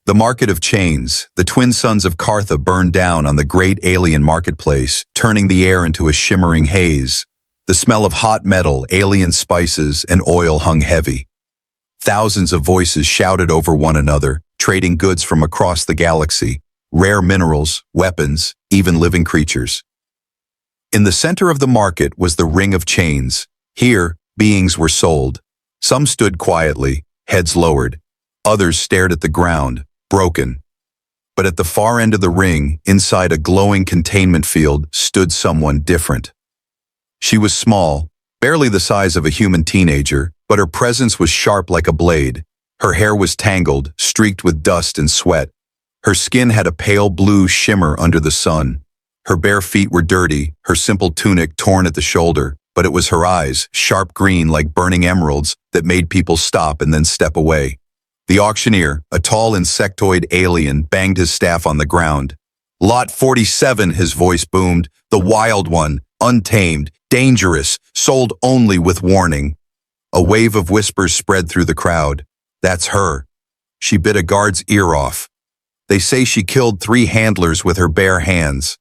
The market of chains, the twin suns of Kartha burned down on the great alien marketplace, turning the air into a shimmering haze. The smell of hot metal, alien spices, and oil hung heavy. Thousands of voices shouted over one another, trading goods from across the galaxy, rare minerals, weapons, even living creatures. In the center of the market was the ring of chains. Here, beings were sold. Some stood quietly, heads lowered. Others stared at the ground, broken. But at the far end of the ring, inside a glowing containment field, stood someone different. She was small, barely the size of a human teenager, but her presence was sharp like a blade. Her hair was tangled, streaked with dust and sweat. Her skin had a pale blue shimmer under the sun. Her bare feet were dirty, her simple tunic torn at the shoulder, but it was her eyes, sharp green like burning emeralds, that made people stop and then step away. The auctioneer, a tall insectoid alien, banged his staff on the ground. "Lot 47, his voice boomed. "The wild one, untamed, dangerous, sold only with warning." A wave of whispers spread through the crowd. "That's her. She bit a guard's ear off. They say she killed 3 handlers with her bare hands."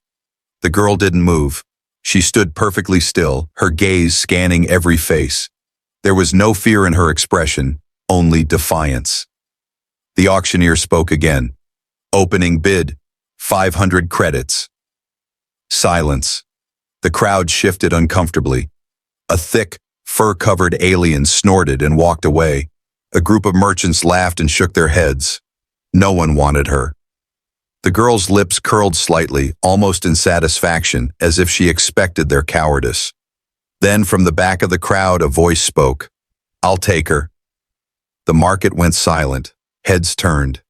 The girl didn't move. She stood perfectly still, her gaze scanning every face. There was no fear in her expression, only defiance. The auctioneer spoke again. "Opening bid, 500 credits." Silence. The crowd shifted uncomfortably. A thick, fur-covered alien snorted and walked away. A group of merchants laughed and shook their heads. No one wanted her. The girl's lips curled slightly, almost in satisfaction, as if she expected their cowardice. Then from the back of the crowd a voice spoke. "I'll take her." The market went silent. Heads turned.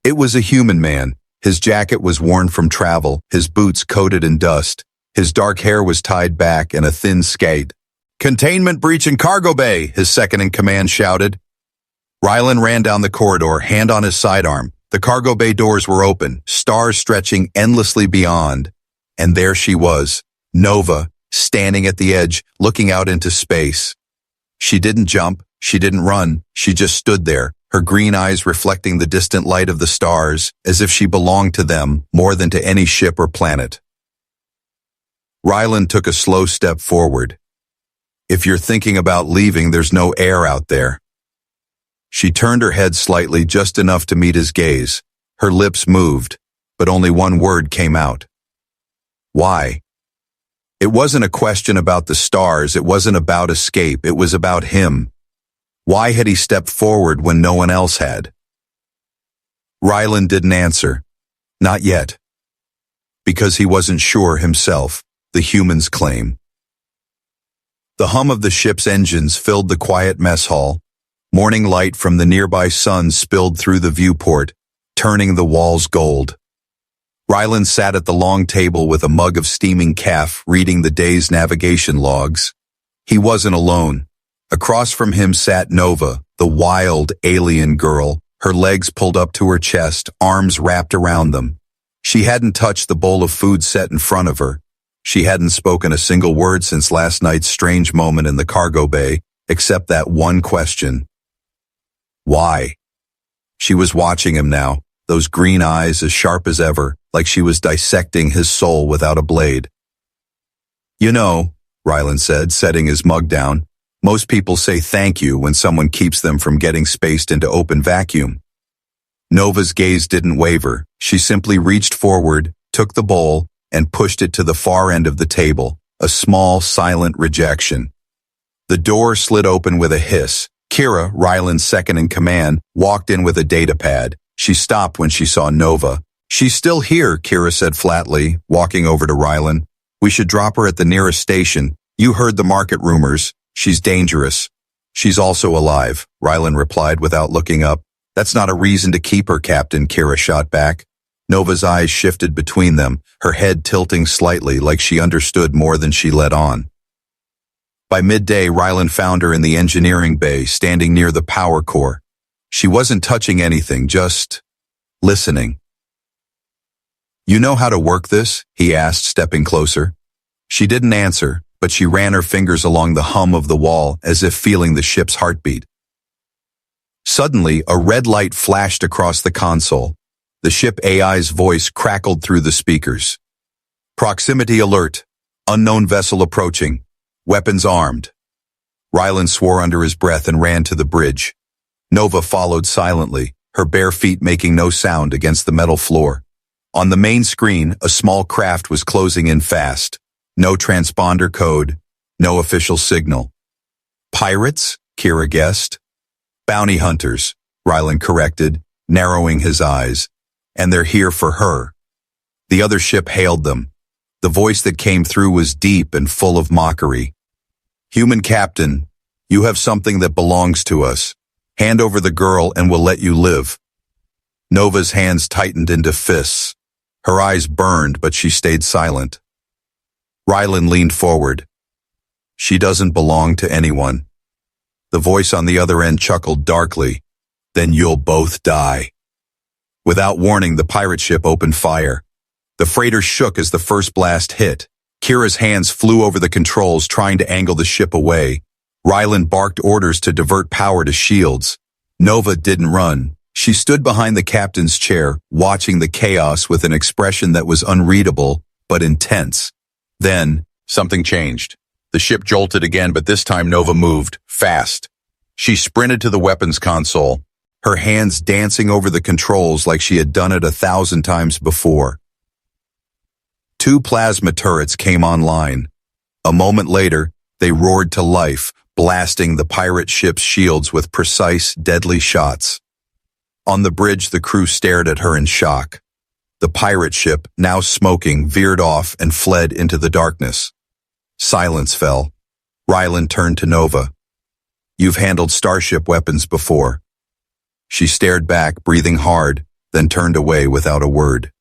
It was a human man. His jacket was worn from travel, his boots coated in dust. His dark hair was tied back and a thin skate. "Containment breach in cargo bay," his second-in-command shouted. Rylan ran down the corridor, hand on his sidearm. The cargo bay doors were open, stars stretching endlessly beyond. And there she was, Nova, standing at the edge, looking out into space. She didn't jump, she didn't run, she just stood there, her green eyes reflecting the distant light of the stars, as if she belonged to them more than to any ship or planet. Rylan took a slow step forward. "If you're thinking about leaving, there's no air out there." She turned her head slightly, just enough to meet his gaze. Her lips moved, but only one word came out. "Why?" It wasn't a question about the stars, it wasn't about escape, it was about him. Why had he stepped forward when no one else had? Rylan didn't answer. Not yet. Because he wasn't sure himself, the humans claim. The hum of the ship's engines filled the quiet mess hall. Morning light from the nearby sun spilled through the viewport, turning the walls gold. Rylan sat at the long table with a mug of steaming caf, reading the day's navigation logs. He wasn't alone. Across from him sat Nova, the wild, alien girl, her legs pulled up to her chest, arms wrapped around them. She hadn't touched the bowl of food set in front of her. She hadn't spoken a single word since last night's strange moment in the cargo bay, except that one question. Why? She was watching him now, those green eyes as sharp as ever, like she was dissecting his soul without a blade. "You know," Rylan said, setting his mug down, "most people say thank you when someone keeps them from getting spaced into open vacuum." Nova's gaze didn't waver. She simply reached forward, took the bowl, and pushed it to the far end of the table, a small, silent rejection. The door slid open with a hiss. Kira, Rylan's second-in-command, walked in with a data pad. She stopped when she saw Nova. "She's still here," Kira said flatly, walking over to Rylan. "We should drop her at the nearest station. You heard the market rumors. She's dangerous." "She's also alive," Rylan replied without looking up. "That's not a reason to keep her, Captain," Kira shot back. Nova's eyes shifted between them, her head tilting slightly like she understood more than she let on. By midday, Rylan found her in the engineering bay, standing near the power core. She wasn't touching anything, just listening. "You know how to work this?" he asked, stepping closer. She didn't answer, but she ran her fingers along the hum of the wall as if feeling the ship's heartbeat. Suddenly, a red light flashed across the console. The ship AI's voice crackled through the speakers. Proximity alert. Unknown vessel approaching. Weapons armed. Rylan swore under his breath and ran to the bridge. Nova followed silently, her bare feet making no sound against the metal floor. On the main screen, a small craft was closing in fast. No transponder code, no official signal. Pirates? Kira guessed. Bounty hunters, Rylan corrected, narrowing his eyes. And they're here for her. The other ship hailed them. The voice that came through was deep and full of mockery. Human captain, you have something that belongs to us. Hand over the girl and we'll let you live. Nova's hands tightened into fists. Her eyes burned, but she stayed silent. Rylan leaned forward. She doesn't belong to anyone. The voice on the other end chuckled darkly. Then you'll both die. Without warning, the pirate ship opened fire. The freighter shook as the first blast hit. Kira's hands flew over the controls, trying to angle the ship away. Rylan barked orders to divert power to shields. Nova didn't run. She stood behind the captain's chair, watching the chaos with an expression that was unreadable, but intense. Then, something changed. The ship jolted again, but this time Nova moved, fast. She sprinted to the weapons console, her hands dancing over the controls like she had done it 1,000 times before. 2 plasma turrets came online. A moment later, they roared to life, blasting the pirate ship's shields with precise, deadly shots. On the bridge, the crew stared at her in shock. The pirate ship, now smoking, veered off and fled into the darkness. Silence fell. Rylan turned to Nova. You've handled starship weapons before. She stared back, breathing hard, then turned away without a word.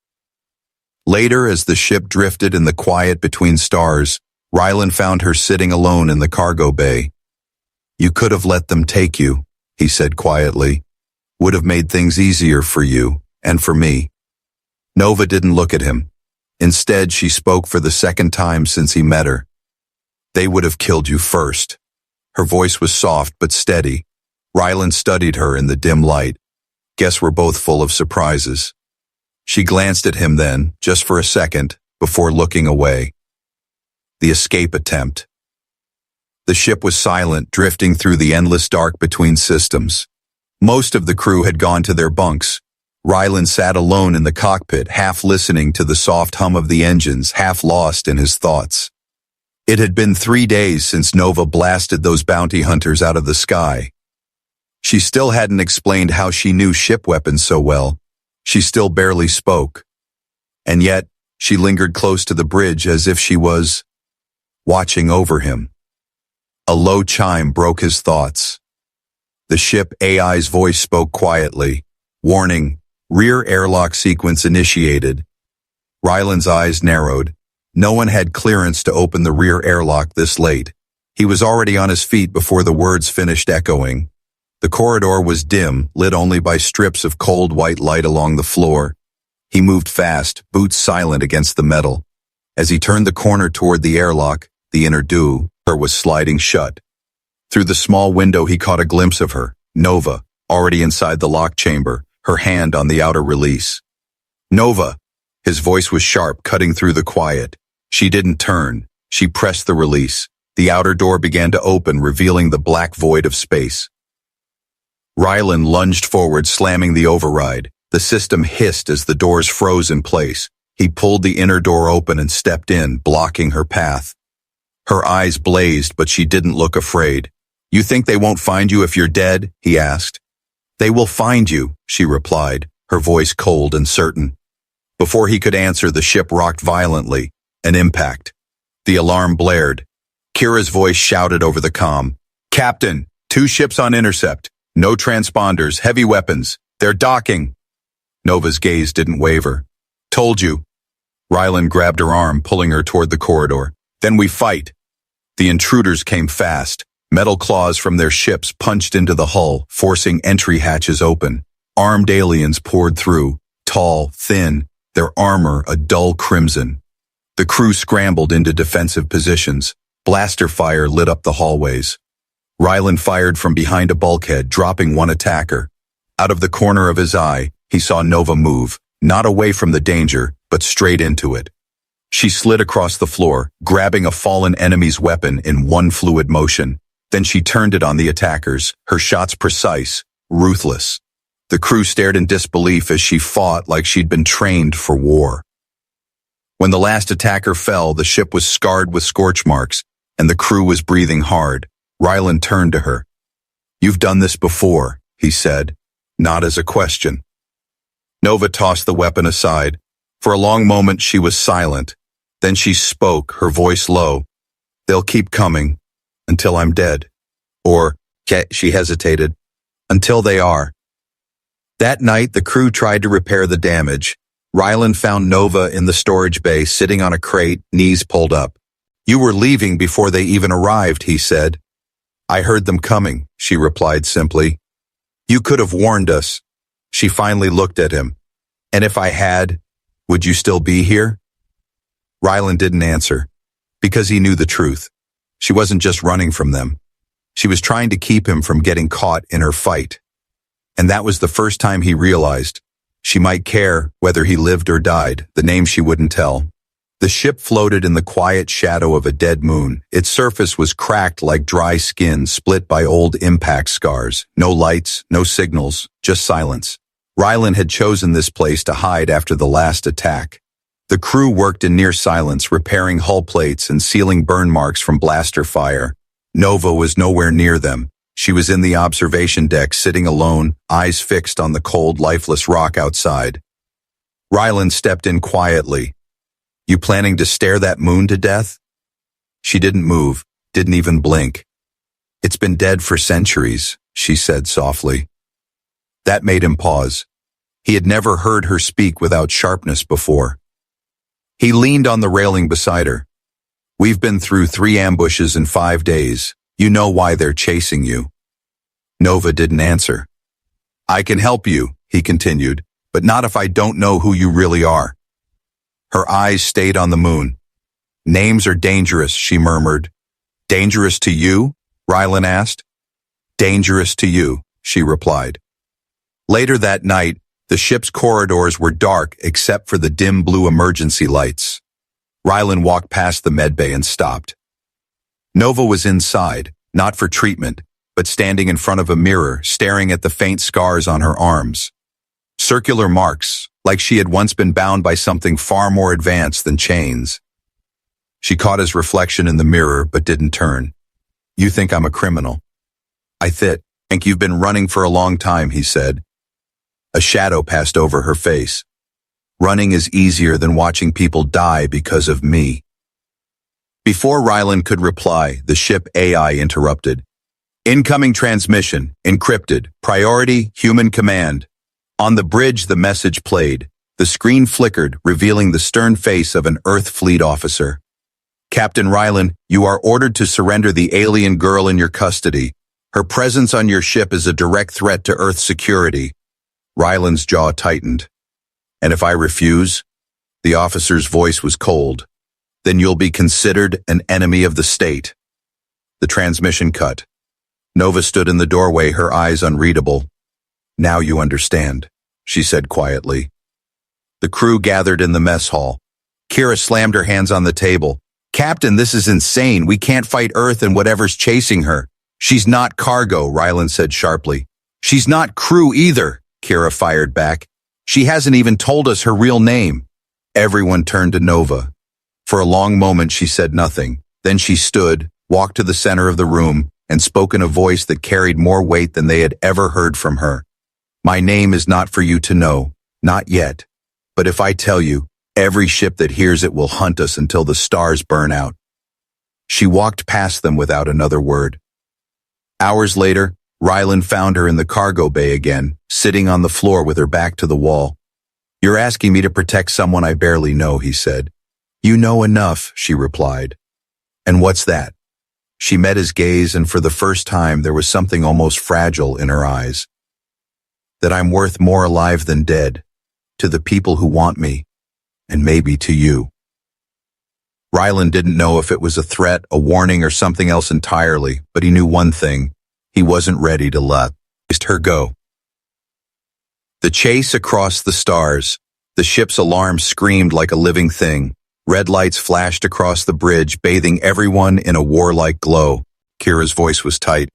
Later, as the ship drifted in the quiet between stars, Rylan found her sitting alone in the cargo bay. You could have let them take you, he said quietly. Would have made things easier for you, and for me. Nova didn't look at him. Instead, she spoke for the second time since he met her. They would have killed you first. Her voice was soft but steady. Rylan studied her in the dim light. Guess we're both full of surprises. She glanced at him then, just for a second, before looking away. The escape attempt. The ship was silent, drifting through the endless dark between systems. Most of the crew had gone to their bunks. Rylan sat alone in the cockpit, half listening to the soft hum of the engines, half lost in his thoughts. It had been 3 days since Nova blasted those bounty hunters out of the sky. She still hadn't explained how she knew ship weapons so well. She still barely spoke. And yet, she lingered close to the bridge as if she was watching over him. A low chime broke his thoughts. The ship AI's voice spoke quietly. Warning, rear airlock sequence initiated. Rylan's eyes narrowed. No one had clearance to open the rear airlock this late. He was already on his feet before the words finished echoing. The corridor was dim, lit only by strips of cold white light along the floor. He moved fast, boots silent against the metal. As he turned the corner toward the airlock, the inner door was sliding shut. Through the small window he caught a glimpse of her, Nova, already inside the lock chamber, her hand on the outer release. Nova! His voice was sharp, cutting through the quiet. She didn't turn. She pressed the release. The outer door began to open, revealing the black void of space. Rylan lunged forward, slamming the override. The system hissed as the doors froze in place. He pulled the inner door open and stepped in, blocking her path. Her eyes blazed, but she didn't look afraid. You think they won't find you if you're dead? He asked. They will find you, she replied, her voice cold and certain. Before he could answer, the ship rocked violently. An impact. The alarm blared. Kira's voice shouted over the comm. Captain, 2 ships on intercept. No transponders, heavy weapons. They're docking. Nova's gaze didn't waver. Told you. Rylan grabbed her arm, pulling her toward the corridor. Then we fight. The intruders came fast. Metal claws from their ships punched into the hull, forcing entry hatches open. Armed aliens poured through, tall, thin, their armor a dull crimson. The crew scrambled into defensive positions. Blaster fire lit up the hallways. Ryland fired from behind a bulkhead, dropping one attacker. Out of the corner of his eye, he saw Nova move, not away from the danger, but straight into it. She slid across the floor, grabbing a fallen enemy's weapon in one fluid motion. Then she turned it on the attackers, her shots precise, ruthless. The crew stared in disbelief as she fought like she'd been trained for war. When the last attacker fell, the ship was scarred with scorch marks, and the crew was breathing hard. Ryland turned to her. "You've done this before," he said, not as a question. Nova tossed the weapon aside. For a long moment she was silent. Then she spoke, her voice low. "They'll keep coming, until I'm dead." Or, she hesitated, "until they are." That night the crew tried to repair the damage. Ryland found Nova in the storage bay, sitting on a crate, knees pulled up. "You were leaving before they even arrived," he said. "I heard them coming," she replied simply. "You could have warned us." She finally looked at him. "And if I had, would you still be here?" Ryland didn't answer, because he knew the truth. She wasn't just running from them. She was trying to keep him from getting caught in her fight. And that was the first time he realized she might care whether he lived or died, the name she wouldn't tell. The ship floated in the quiet shadow of a dead moon. Its surface was cracked like dry skin split by old impact scars. No lights, no signals, just silence. Ryland had chosen this place to hide after the last attack. The crew worked in near silence, repairing hull plates and sealing burn marks from blaster fire. Nova was nowhere near them. She was in the observation deck, sitting alone, eyes fixed on the cold, lifeless rock outside. Ryland stepped in quietly. "You planning to stare that moon to death?" She didn't move, didn't even blink. "It's been dead for centuries," she said softly. That made him pause. He had never heard her speak without sharpness before. He leaned on the railing beside her. "We've been through 3 ambushes in 5 days. You know why they're chasing you." Nova didn't answer. "I can help you," he continued, "but not if I don't know who you really are." Her eyes stayed on the moon. "Names are dangerous," she murmured. "Dangerous to you?" Ryland asked. "Dangerous to you," she replied. Later that night, the ship's corridors were dark except for the dim blue emergency lights. Ryland walked past the medbay and stopped. Nova was inside, not for treatment, but standing in front of a mirror, staring at the faint scars on her arms. Circular marks, like she had once been bound by something far more advanced than chains. She caught his reflection in the mirror, but didn't turn. "You think I'm a criminal?" "I think you've been running for a long time," he said. A shadow passed over her face. "Running is easier than watching people die because of me." Before Ryland could reply, the ship AI interrupted. "Incoming transmission, encrypted, priority, human command." On the bridge, the message played. The screen flickered, revealing the stern face of an Earth Fleet officer. "Captain Ryland, you are ordered to surrender the alien girl in your custody. Her presence on your ship is a direct threat to Earth security." Ryland's jaw tightened. "And if I refuse?" The officer's voice was cold. "Then you'll be considered an enemy of the state." The transmission cut. Nova stood in the doorway, her eyes unreadable. "Now you understand," she said quietly. The crew gathered in the mess hall. Kira slammed her hands on the table. "Captain, this is insane. We can't fight Earth and whatever's chasing her." "She's not cargo," Ryland said sharply. "She's not crew either," Kira fired back. "She hasn't even told us her real name." Everyone turned to Nova. For a long moment she said nothing. Then she stood, walked to the center of the room, and spoke in a voice that carried more weight than they had ever heard from her. "My name is not for you to know, not yet. But if I tell you, every ship that hears it will hunt us until the stars burn out." She walked past them without another word. Hours later, Ryland found her in the cargo bay again, sitting on the floor with her back to the wall. "You're asking me to protect someone I barely know," he said. "You know enough," she replied. "And what's that?" She met his gaze, and for the first time there was something almost fragile in her eyes. "That I'm worth more alive than dead, to the people who want me, and maybe to you." Ryland didn't know if it was a threat, a warning, or something else entirely, but he knew one thing. He wasn't ready to let her go. The chase across the stars. The ship's alarm screamed like a living thing. Red lights flashed across the bridge, bathing everyone in a warlike glow. Kira's voice was tight.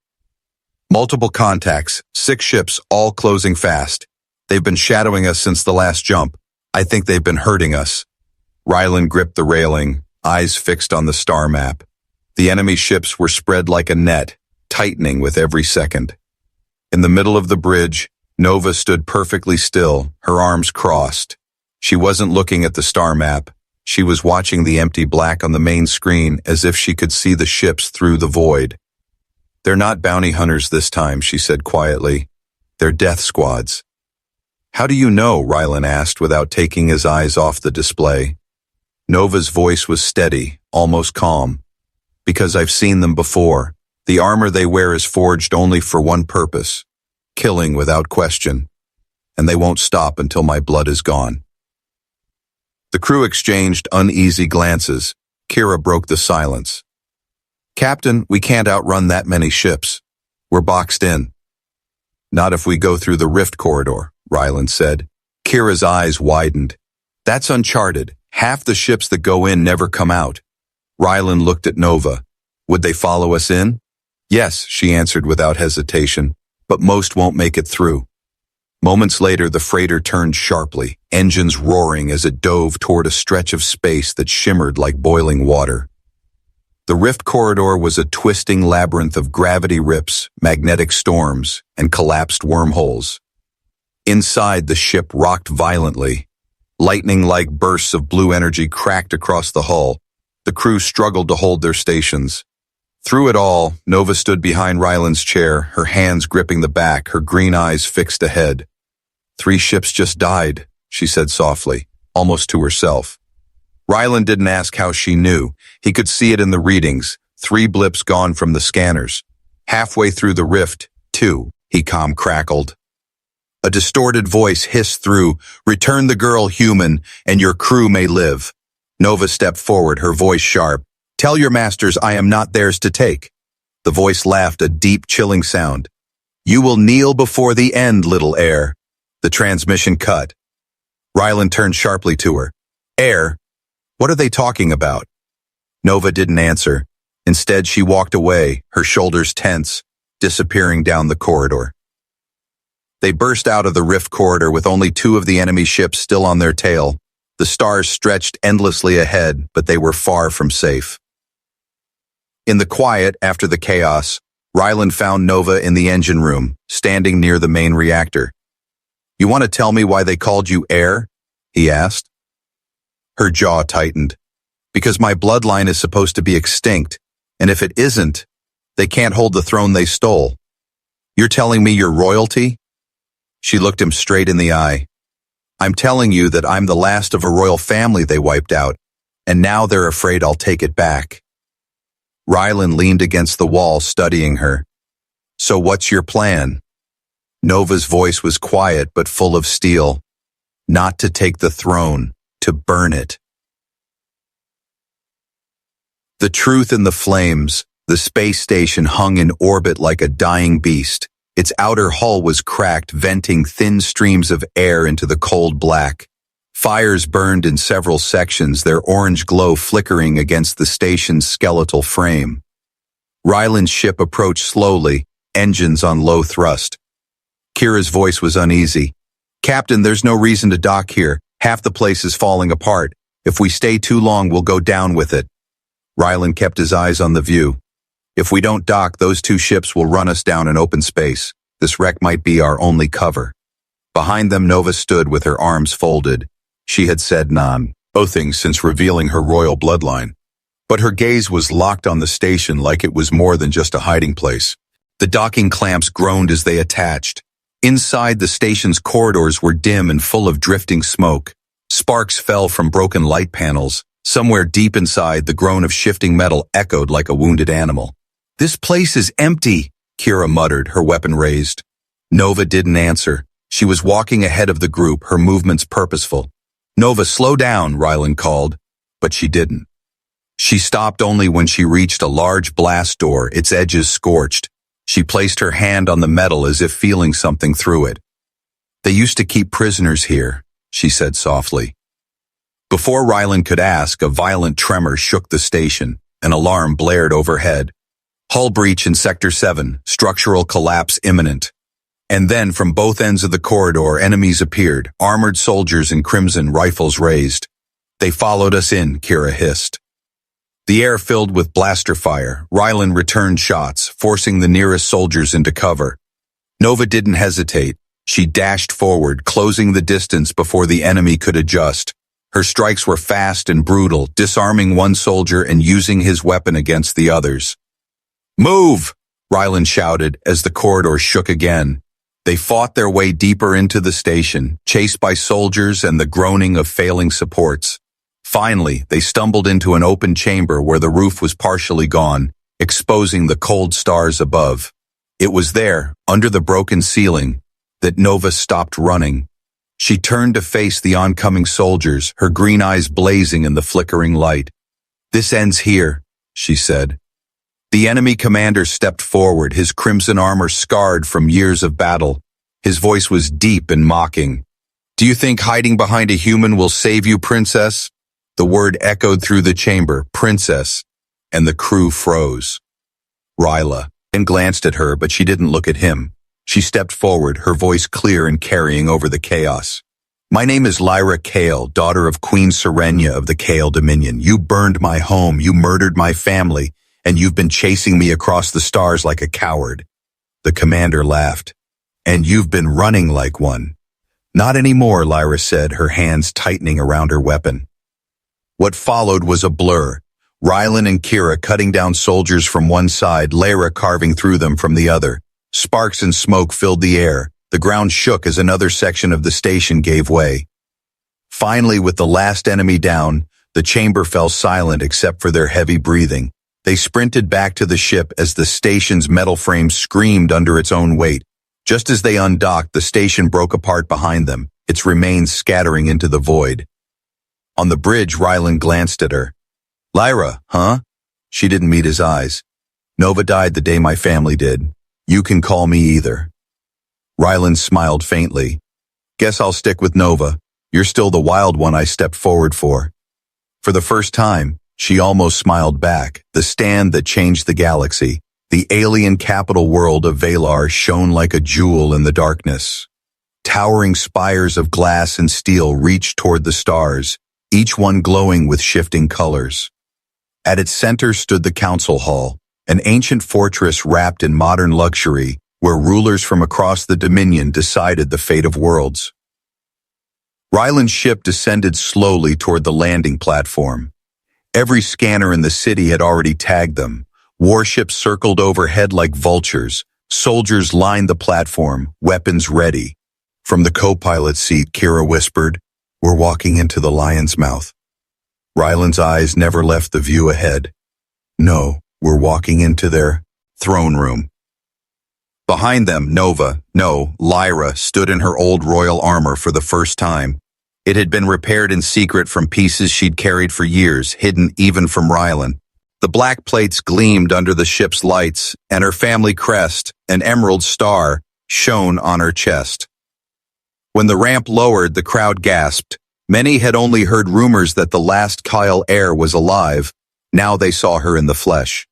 Multiple contacts, 6 ships, all closing fast. They've been shadowing us since the last jump. I think they've been hurting us. Ryland gripped the railing, eyes fixed on the star map. The enemy ships were spread like a net, tightening with every second. In the middle of the bridge, Nova stood perfectly still, her arms crossed. She wasn't looking at the star map. She was watching the empty black on the main screen as if she could see the ships through the void. "They're not bounty hunters this time," she said quietly. "They're death squads." "How do you know?" Ryland asked without taking his eyes off the display. Nova's voice was steady, almost calm. "Because I've seen them before. The armor they wear is forged only for one purpose: killing without question. And they won't stop until my blood is gone." The crew exchanged uneasy glances. Kira broke the silence. "Captain, we can't outrun that many ships. We're boxed in." "Not if we go through the rift corridor," Ryland said. Kira's eyes widened. "That's uncharted. Half the ships that go in never come out." Ryland looked at Nova. "Would they follow us in?" "Yes," she answered without hesitation, "but most won't make it through." Moments later, the freighter turned sharply, engines roaring as it dove toward a stretch of space that shimmered like boiling water. The rift corridor was a twisting labyrinth of gravity rips, magnetic storms, and collapsed wormholes. Inside, the ship rocked violently. Lightning-like bursts of blue energy cracked across the hull. The crew struggled to hold their stations. Through it all, Nova stood behind Ryland's chair, her hands gripping the back, her green eyes fixed ahead. "3 ships just died," she said softly, almost to herself. Ryland didn't ask how she knew. He could see it in the readings, 3 blips gone from the scanners. Halfway through the rift, 2, he calm crackled. A distorted voice hissed through, "Return the girl human, and your crew may live." Nova stepped forward, her voice sharp. "Tell your masters I am not theirs to take." The voice laughed, a deep, chilling sound. "You will kneel before the end, little heir." The transmission cut. Ryland turned sharply to her. "Heir? What are they talking about?" Nova didn't answer. Instead, she walked away, her shoulders tense, disappearing down the corridor. They burst out of the rift corridor with only 2 of the enemy ships still on their tail. The stars stretched endlessly ahead, but they were far from safe. In the quiet, after the chaos, Ryland found Nova in the engine room, standing near the main reactor. "You want to tell me why they called you heir?" he asked. Her jaw tightened. "Because my bloodline is supposed to be extinct, and if it isn't, they can't hold the throne they stole. You're telling me you're royalty?" She looked him straight in the eye. "I'm telling you that I'm the last of a royal family they wiped out, and now they're afraid I'll take it back." Ryland leaned against the wall, studying her. "So what's your plan?" Nova's voice was quiet but full of steel. "Not to take the throne, to burn it." The truth in the flames. The space station hung in orbit like a dying beast. Its outer hull was cracked, venting thin streams of air into the cold black. Fires burned in several sections, their orange glow flickering against the station's skeletal frame. Ryland's ship approached slowly, engines on low thrust. Kira's voice was uneasy. "Captain, there's no reason to dock here. Half the place is falling apart. If we stay too long, we'll go down with it." Ryland kept his eyes on the view. "If we don't dock, those 2 ships will run us down in open space. This wreck might be our only cover." Behind them, Nova stood with her arms folded. She had said none, oathing since revealing her royal bloodline. But her gaze was locked on the station like it was more than just a hiding place. The docking clamps groaned as they attached. Inside, the station's corridors were dim and full of drifting smoke. Sparks fell from broken light panels. Somewhere deep inside, the groan of shifting metal echoed like a wounded animal. "This place is empty," Kira muttered, her weapon raised. Nova didn't answer. She was walking ahead of the group, her movements purposeful. "Nova, slow down," Ryland called, but she didn't. She stopped only when she reached a large blast door, its edges scorched. She placed her hand on the metal as if feeling something through it. "They used to keep prisoners here," she said softly. Before Rylan could ask, a violent tremor shook the station. An alarm blared overhead. "Hull breach in Sector 7, structural collapse imminent." And then from both ends of the corridor, enemies appeared, armored soldiers in crimson, rifles raised. "They followed us in," Kira hissed. The air filled with blaster fire. Rylan returned shots, forcing the nearest soldiers into cover. Nova didn't hesitate. She dashed forward, closing the distance before the enemy could adjust. Her strikes were fast and brutal, disarming one soldier and using his weapon against the others. "Move!" Rylan shouted as the corridor shook again. They fought their way deeper into the station, chased by soldiers and the groaning of failing supports. Finally, they stumbled into an open chamber where the roof was partially gone, exposing the cold stars above. It was there, under the broken ceiling, that Nova stopped running. She turned to face the oncoming soldiers, her green eyes blazing in the flickering light. "This ends here," she said. The enemy commander stepped forward, his crimson armor scarred from years of battle. His voice was deep and mocking. "Do you think hiding behind a human will save you, princess?" The word echoed through the chamber, "princess," and the crew froze. Ryla glanced at her, but she didn't look at him. She stepped forward, her voice clear and carrying over the chaos. "My name is Lyra Kale, daughter of Queen Serenia of the Kale Dominion. You burned my home, you murdered my family, and you've been chasing me across the stars like a coward." The commander laughed. "And you've been running like one." "Not anymore," Lyra said, her hands tightening around her weapon. What followed was a blur. Rylan and Kira cutting down soldiers from one side, Lyra carving through them from the other. Sparks and smoke filled the air. The ground shook as another section of the station gave way. Finally, with the last enemy down, the chamber fell silent except for their heavy breathing. They sprinted back to the ship as the station's metal frame screamed under its own weight. Just as they undocked, the station broke apart behind them, its remains scattering into the void. On the bridge, Rylan glanced at her. "Lyra, huh?" She didn't meet his eyes. "Nova died the day my family did. You can call me either." Rylan smiled faintly. "Guess I'll stick with Nova. You're still the wild one I stepped forward for." For the first time, she almost smiled back. The stand that changed the galaxy, the alien capital world of Valar, shone like a jewel in the darkness. Towering spires of glass and steel reached toward the stars, each one glowing with shifting colors. At its center stood the council hall, an ancient fortress wrapped in modern luxury, where rulers from across the Dominion decided the fate of worlds. Rylan's ship descended slowly toward the landing platform. Every scanner in the city had already tagged them. Warships circled overhead like vultures. Soldiers lined the platform, weapons ready. From the co-pilot seat, Kira whispered, "We're walking into the lion's mouth." Rylan's eyes never left the view ahead. "No, we're walking into their throne room." Behind them, Lyra, stood in her old royal armor for the first time. It had been repaired in secret from pieces she'd carried for years, hidden even from Rylan. The black plates gleamed under the ship's lights, and her family crest, an emerald star, shone on her chest. When the ramp lowered, the crowd gasped. Many had only heard rumors that the last Kyle heir was alive. Now they saw her in the flesh.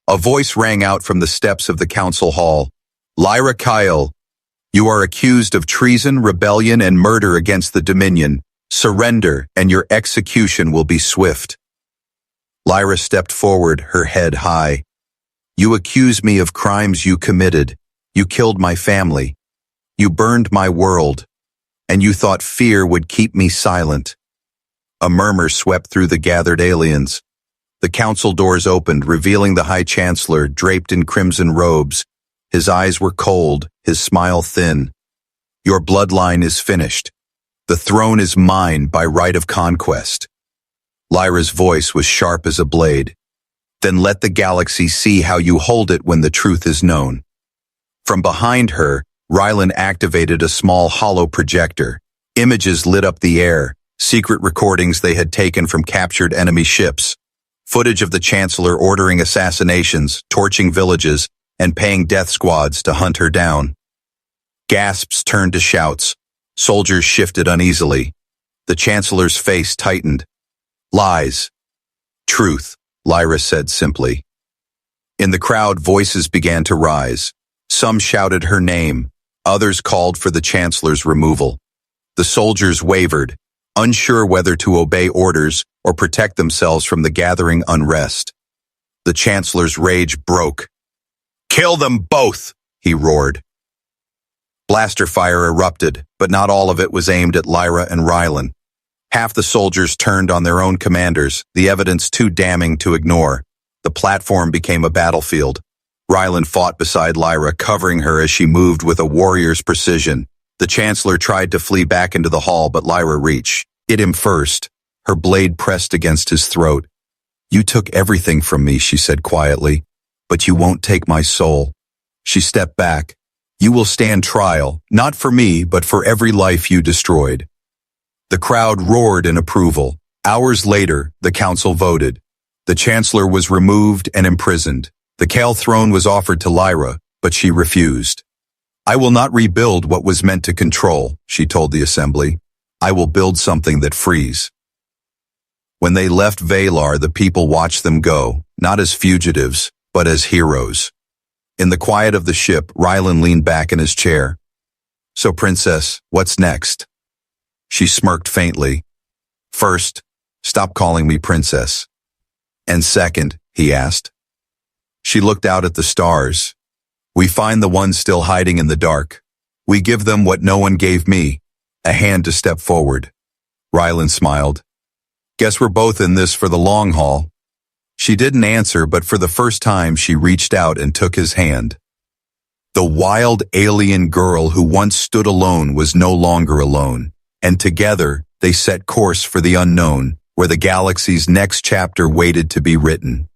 A voice rang out from the steps of the council hall. "Lyra Kyle, you are accused of treason, rebellion, and murder against the Dominion. Surrender, and your execution will be swift." Lyra stepped forward, her head high. "You accuse me of crimes you committed. You killed my family. You burned my world. And you thought fear would keep me silent." A murmur swept through the gathered aliens. The council doors opened, revealing the High Chancellor draped in crimson robes. His eyes were cold, his smile thin. "Your bloodline is finished. The throne is mine by right of conquest." Lyra's voice was sharp as a blade. "Then let the galaxy see how you hold it when the truth is known." From behind her, Rylan activated a small hollow projector. Images lit up the air, secret recordings they had taken from captured enemy ships. Footage of the Chancellor ordering assassinations, torching villages, and paying death squads to hunt her down. Gasps turned to shouts. Soldiers shifted uneasily. The Chancellor's face tightened. Lies. Truth, Lyra said simply. In the crowd, voices began to rise. Some shouted her name. Others called for the Chancellor's removal. The soldiers wavered, unsure whether to obey orders or protect themselves from the gathering unrest. The Chancellor's rage broke. "Kill them both!" he roared. Blaster fire erupted, but not all of it was aimed at Lyra and Rylan. Half the soldiers turned on their own commanders, the evidence too damning to ignore. The platform became a battlefield. Rylan fought beside Lyra, covering her as she moved with a warrior's precision. The Chancellor tried to flee back into the hall, but Lyra reached. Hit him first. Her blade pressed against his throat. "You took everything from me," she said quietly, "but you won't take my soul." She stepped back. "You will stand trial, not for me, but for every life you destroyed." The crowd roared in approval. Hours later, the council voted. The Chancellor was removed and imprisoned. The Kale throne was offered to Lyra, but she refused. "I will not rebuild what was meant to control," she told the assembly. "I will build something that frees." When they left Valar, the people watched them go, not as fugitives, but as heroes. In the quiet of the ship, Rylan leaned back in his chair. "So, Princess, what's next?" She smirked faintly. "First, stop calling me Princess." "And second?" he asked. She looked out at the stars. "We find the ones still hiding in the dark. We give them what no one gave me, a hand to step forward." Rylan smiled. "Guess we're both in this for the long haul." She didn't answer, but for the first time she reached out and took his hand. The wild alien girl who once stood alone was no longer alone, and together they set course for the unknown, where the galaxy's next chapter waited to be written.